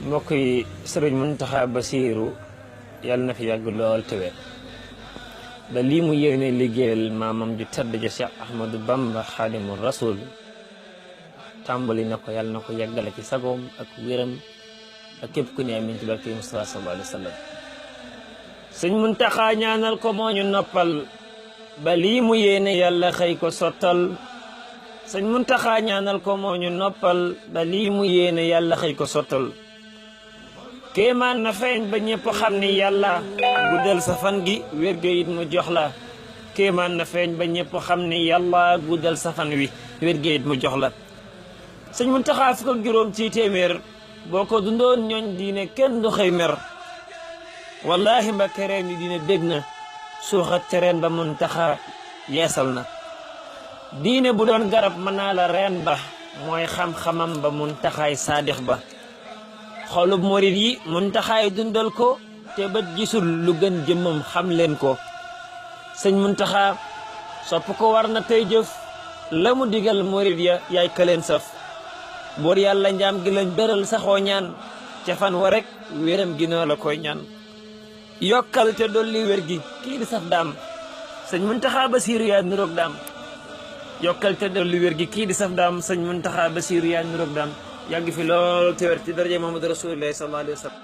mbokk yi sëriñ Muntaxa Basiiru yàlla na fi yàgg lool te wér ba lii mu yéene liggéeyal maamam ju tedd ja Cheikh Ahmadou Bamba Xaadimu Rasul tàmbali na ko yàlla na ko yàggale ci sagoom ak wéram ak képp ku ne amin ci barke Mustafa sallallahu alayhi wa sallam sëñ Muntaxa ñaanal ko moo ñu noppal ba lii mu yéene yàlla xëy ko sottal sëñ Muntaxa ñaanal ko moo ñu noppal ba lii mu yéene yàlla xëy ko sottal kéemaan na feeñ ba ñëpp xam ni yàlla guddal sa fan gi wér ga it mu jox la kéemaan na feeñ ba ñëpp xam ni yàlla guddal sa fan wi wér ga it mu jox la sëñ Muntaxa fukk ak juróom ci téeméer boo ko dundoon ñooñ diine kenn du xëy mer wallahi mbakke reen yi diine dégg na suuxat tereen ba Muntaxa yeesal na diine bu doon garab mën naa la reen ba mooy xam-xamam ba Muntaxaay saadix ba xolub murit yi Muntaxaay dundal ko te bët gisul lu gën jëmmam xam leen ko sëñ Muntaxa sopp ko war na tey jëf la mu digal murit ya yaay kaleen saf buur yàlla njaam gi lañ beral saxoo ñaan ca fan wa rek wéram gi noo la koy ñaan yokkal te dolli wér gi kii di saf daam sëñ Muntaxa Basiiru yaa niroog daam yokkal te dolli wér gi kii di saf daam sëñ Muntaxa Basiiru yaa niroog daam yàgg fi lool te wér ci daraja Muhammadu Rasuulullaahi sallallaahu alayhi wa sallam